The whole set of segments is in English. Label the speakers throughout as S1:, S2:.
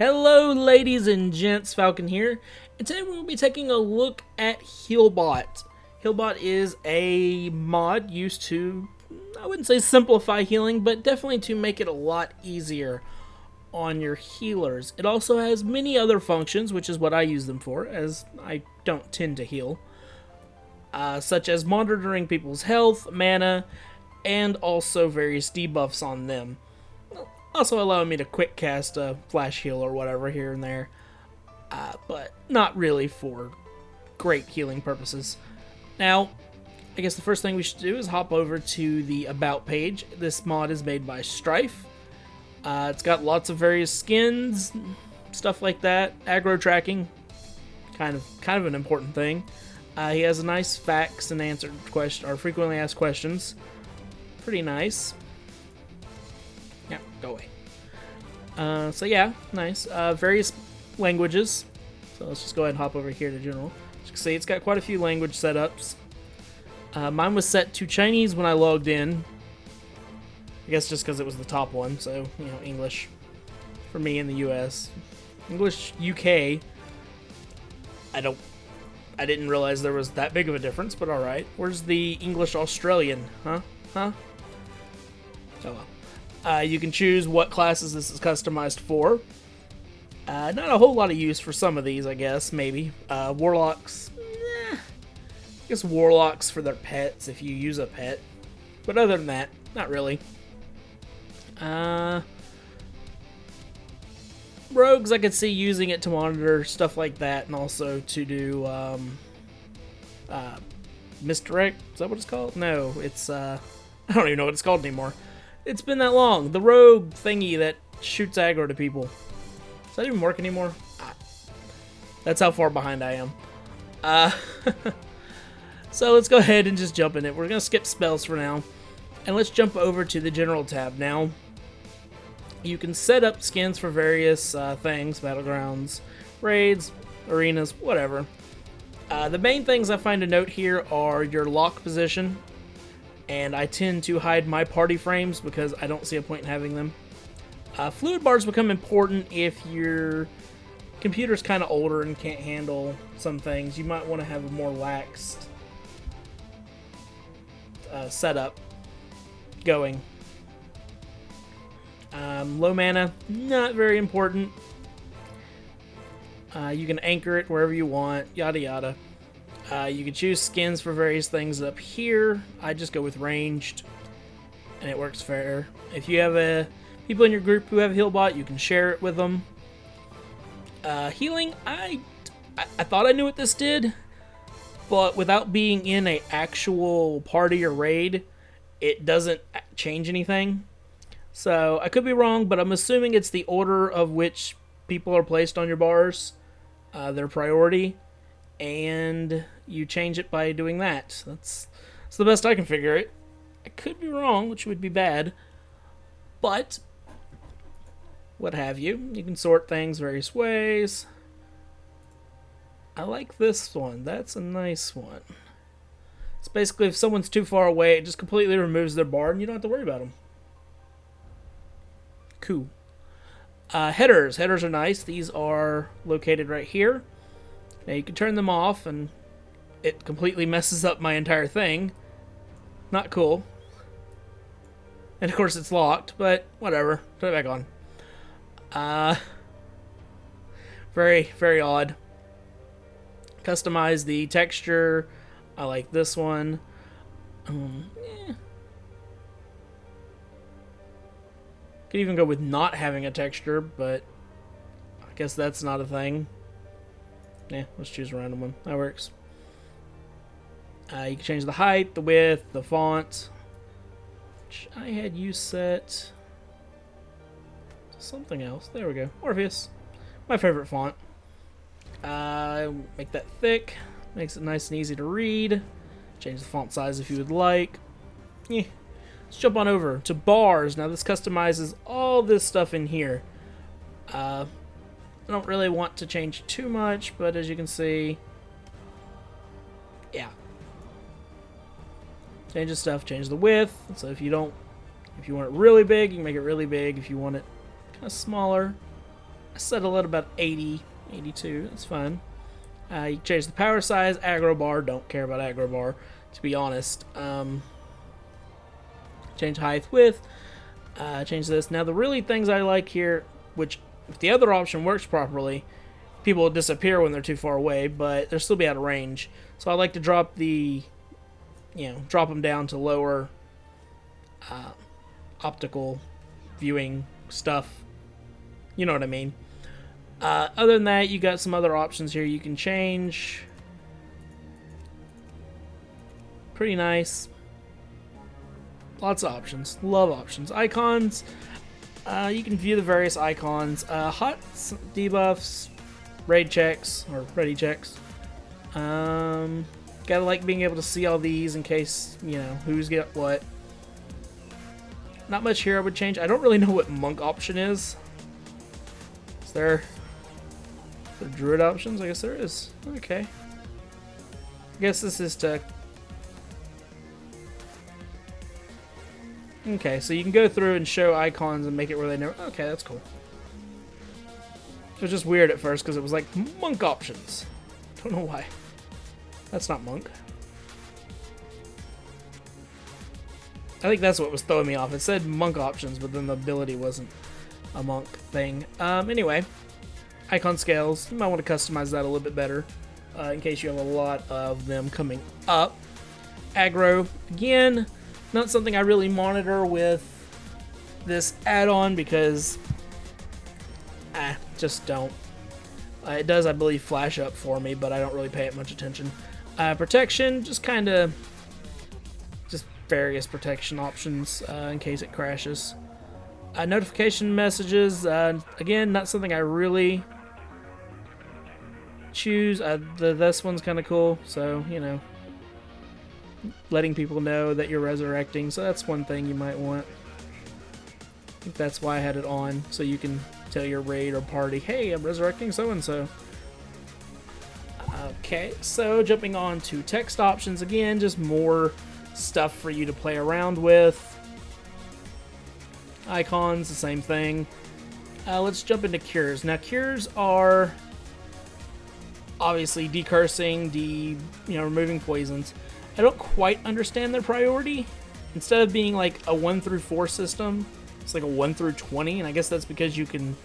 S1: Hello ladies and gents, Falcon here, and today we're going to be taking a look at Healbot. Healbot is a mod used to, I wouldn't say simplify healing, but definitely to make it a lot easier on your healers. It also has many other functions, which is what I use them for, as I don't tend to heal, such as monitoring people's health, mana, and also various debuffs on them. Also allowing me to quick cast a flash heal or whatever here and there, but not really for great healing purposes. Now, I guess the first thing we should do is hop over to the About page. This mod is made by Strife. It's got lots of various skins, stuff like that. Aggro tracking, kind of an important thing. He has a nice facts and answered question or frequently asked questions. Pretty nice. Yeah, go away. So yeah, nice. Various languages. So let's just go ahead and hop over here to general. As you can see, it's got quite a few language setups. Mine was set to Chinese when I logged in. I guess just because it was the top one. So, you know, English for me in the US. English UK. I didn't realize there was that big of a difference, but alright. Where's the English Australian? Huh? Oh well. You can choose what classes this is customized for. Not a whole lot of use for some of these, I guess, maybe. Warlocks, I guess warlocks for their pets if you use a pet. But other than that, not really. Rogues, I could see using it to monitor stuff like that, and also to do misdirect. Is that what it's called? No, it's I don't even know what it's called anymore. It's been that long. The rogue thingy that shoots aggro to people. Does that even work anymore? That's how far behind I am. So let's go ahead and just jump in it. We're going to skip spells for now. And let's jump over to the general tab now. You can set up skins for various things. Battlegrounds, raids, arenas, whatever. The main things I find to note here are your lock position. And I tend to hide my party frames because I don't see a point in having them. Fluid bars become important if your computer's kind of older and can't handle some things. You might want to have a more laxed setup going. Low mana, not very important. You can anchor it wherever you want, yada yada. You can choose skins for various things up here. I just go with ranged, and it works fair. If you have people in your group who have Healbot, you can share it with them. Healing, I thought I knew what this did, but without being in an actual party or raid, it doesn't change anything. So I could be wrong, but I'm assuming it's the order of which people are placed on your bars, their priority. And you change it by doing that. That's the best I can figure it. I could be wrong, which would be bad. But, what have you. You can sort things various ways. I like this one. That's a nice one. It's basically if someone's too far away, it just completely removes their bar and you don't have to worry about them. Cool. Headers. Headers are nice. These are located right here. Now you can turn them off and it completely messes up my entire thing. Not cool. And of course it's locked, but whatever. Put it back on. Very, very odd. Customize the texture. I like this one. Could even go with not having a texture, but I guess that's not a thing. Yeah, let's choose a random one. That works. You can change the height, the width, the font. Which I had you set to something else. There we go. Orpheus. My favorite font. Make that thick. Makes it nice and easy to read. Change the font size if you would like. Yeah. Let's jump on over to bars. Now this customizes all this stuff in here. I don't really want to change too much, but as you can see, yeah. Change the stuff, change the width. So if you want it really big, you can make it really big. If you want it kind of smaller, settle at about 80, 82. That's fine. You can change the power size, aggro bar. Don't care about aggro bar, to be honest. Change height, width. Change this. Now, the really things I like here, which if the other option works properly, people will disappear when they're too far away, but they'll still be out of range. So I like to drop the, drop them down to lower optical viewing stuff. You know what I mean. Other than that, you got some other options here you can change. Pretty nice. Lots of options. Love options. Icons. You can view the various icons. Huts, debuffs, raid checks, or ready checks. Gotta like being able to see all these in case, who's got what. Not much here I would change. I don't really know what monk option is. Is there druid options? I guess there is. Okay. I guess this is to... Okay, so you can go through and show icons and make it where they know. Okay, that's cool. It was just weird at first because it was like monk options. Don't know why. That's not monk. I think that's what was throwing me off. It said monk options, but then the ability wasn't a monk thing. Anyway, icon scales. You might want to customize that a little bit better in case you have a lot of them coming up. Aggro, again, not something I really monitor with this add-on because I just don't. It does, I believe, flash up for me, but I don't really pay it much attention. Protection, just kind of just various protection options in case it crashes. Notification messages, again, not something I really choose. This one's kind of cool, so, letting people know that you're resurrecting, so that's one thing you might want. I think that's why I had it on, so you can tell your raid or party, hey, I'm resurrecting so-and-so. Okay, so jumping on to text options again, just more stuff for you to play around with. Icons, the same thing. Let's jump into cures. Now, cures are obviously decursing, removing poisons. I don't quite understand their priority. Instead of being like a 1 through 4 system, it's like a 1 through 20, and I guess that's because you can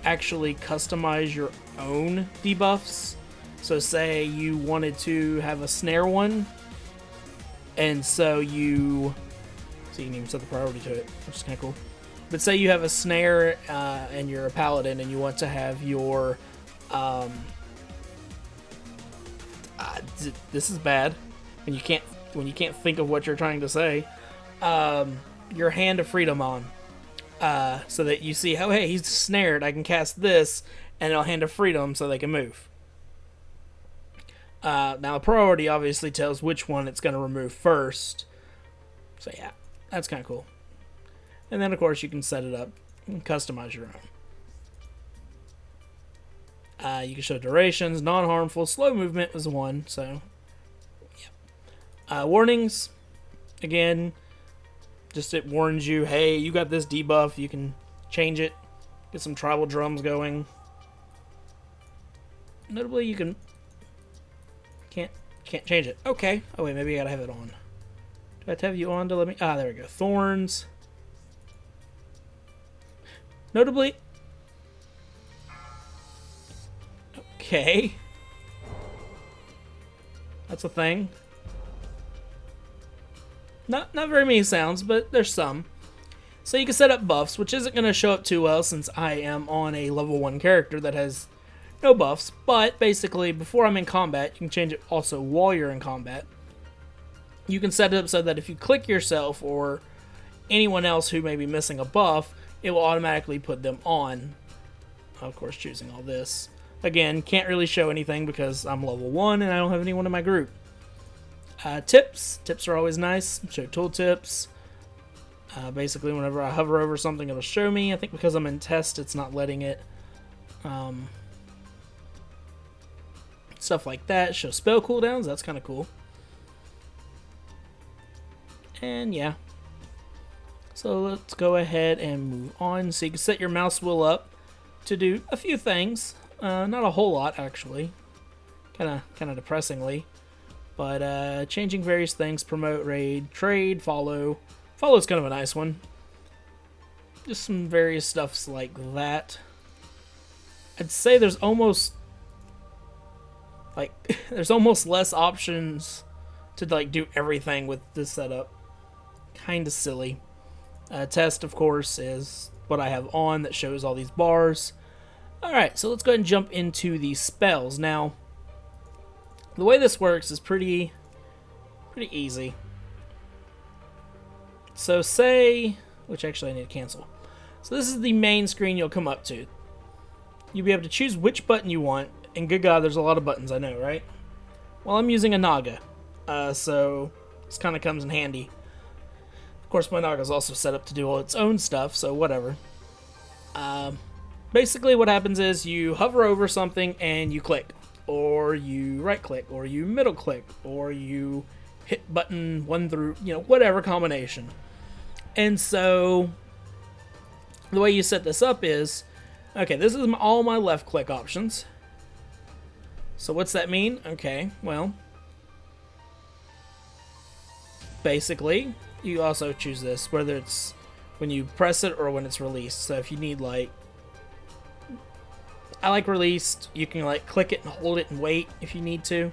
S1: actually customize your own debuffs. So say you wanted to have a snare one, and so you can even set the priority to it, which is kind of cool. But say you have a snare and you're a paladin, and you want to have your this is bad when you can't think of what you're trying to say. Your Hand of Freedom on, so that you see, oh hey, he's snared, I can cast this and it'll Hand of Freedom so they can move. Now priority obviously tells which one it's going to remove first, so yeah, that's kind of cool. And then of course you can set it up and customize your own. You can show durations, non-harmful, slow movement is one, so yeah. Warnings, again, just it warns you, hey, you got this debuff, you can change it, get some tribal drums going. Notably, you can't change it. Okay. Oh wait, maybe I gotta have it on. Do I have to have you on to let me? There we go. Thorns. Notably. Okay. That's a thing. Not very many sounds, but there's some. So you can set up buffs, which isn't going to show up too well since I am on a level 1 character that has no buffs. But basically, before I'm in combat, you can change it also while you're in combat. You can set it up so that if you click yourself or anyone else who may be missing a buff, it will automatically put them on. Of course, choosing all this. Again, can't really show anything because I'm level 1 and I don't have anyone in my group. Tips. Tips are always nice. Show tooltips. Basically, whenever I hover over something, it'll show me. I think because I'm in test, it's not letting it. Stuff like that. Show spell cooldowns. That's kind of cool. And yeah. So let's go ahead and move on. So you can set your mouse wheel up to do a few things. Not a whole lot, actually. Kind of depressingly. But changing various things, promote, raid, trade, follow. Follow's kind of a nice one. Just some various stuffs like that. I'd say there's almost less options to like do everything with this setup. Kind of silly. Test, of course, is what I have on that shows all these bars. Alright, so let's go ahead and jump into the spells. Now, the way this works is pretty easy. So say, which actually I need to cancel. So this is the main screen you'll come up to. You'll be able to choose which button you want, and good God, there's a lot of buttons, I know, right? Well, I'm using a Naga, so this kind of comes in handy. Of course, my Naga is also set up to do all its own stuff, so whatever. Basically, what happens is you hover over something and you click, or you right-click, or you middle-click, or you hit button 1 through, whatever combination. And so, the way you set this up is, okay, this is all my left-click options. So what's that mean? Okay, well, basically, you also choose this, whether it's when you press it or when it's released. So if you need, like, I like released, you can, like, click it and hold it and wait if you need to.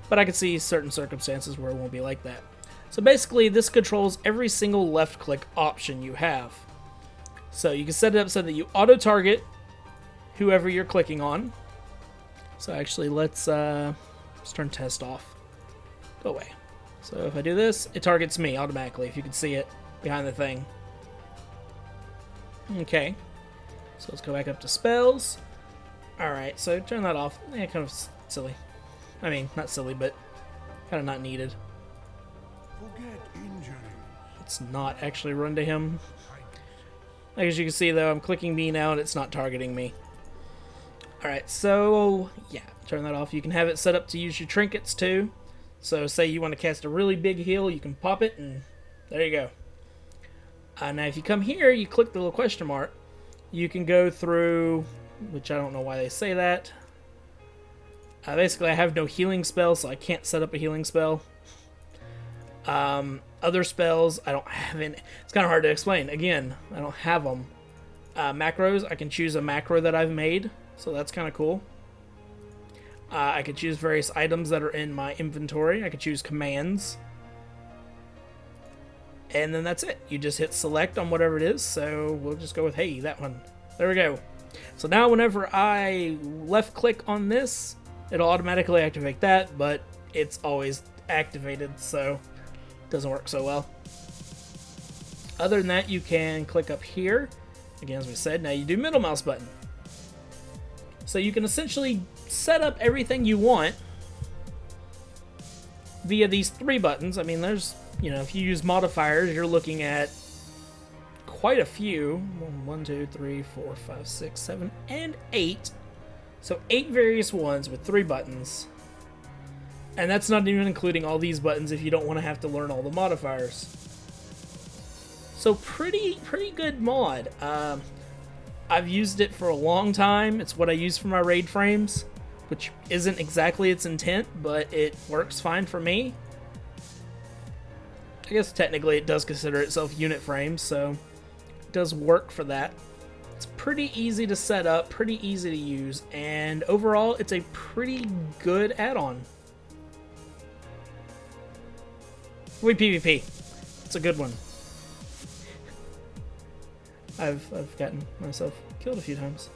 S1: But I can see certain circumstances where it won't be like that. So basically, this controls every single left-click option you have. So you can set it up so that you auto-target whoever you're clicking on. So actually, let's turn test off. Go away. So if I do this, it targets me automatically, if you can see it behind the thing. Okay. So let's go back up to spells. Alright, so turn that off. Kind of silly. I mean, not silly, but kind of not needed. Let's not actually run to him. Like, as you can see, though, I'm clicking B now, and it's not targeting me. Alright, so, yeah, turn that off. You can have it set up to use your trinkets, too. So, say you want to cast a really big heal, you can pop it, and there you go. Now, if you come here, you click the little question mark. You can go through, which I don't know why they say that. Basically, I have no healing spells, so I can't set up a healing spell. Other spells, I don't have any. It's kind of hard to explain. Again, I don't have them. Macros, I can choose a macro that I've made, so that's kind of cool. I could choose various items that are in my inventory. I could choose commands. And then that's it. You just hit select on whatever it is, so we'll just go with, hey, that one. There we go. So now whenever I left-click on this, it'll automatically activate that, but it's always activated, so it doesn't work so well. Other than that, you can click up here. Again, as we said, now you do middle mouse button. So you can essentially set up everything you want via these 3 buttons. I mean, there's, if you use modifiers, you're looking at quite a few. 1, 2, 3, 4, 5, 6, 7, and 8. So 8 various ones with 3 buttons. And that's not even including all these buttons if you don't want to have to learn all the modifiers. So pretty good mod. I've used it for a long time. It's what I use for my raid frames, which isn't exactly its intent, but it works fine for me. I guess technically it does consider itself unit frames, so it does work for that. It's pretty easy to set up, pretty easy to use, and overall it's a pretty good add-on. We PvP. It's a good one. I've gotten myself killed a few times.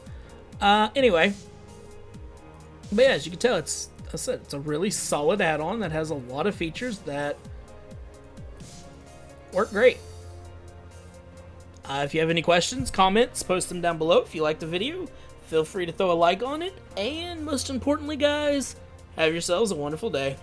S1: Anyway. But yeah, as you can tell, it's a really solid add-on that has a lot of features that work great. If you have any questions, comments, post them down below. If you liked the video, feel free to throw a like on it. And most importantly, guys, have yourselves a wonderful day.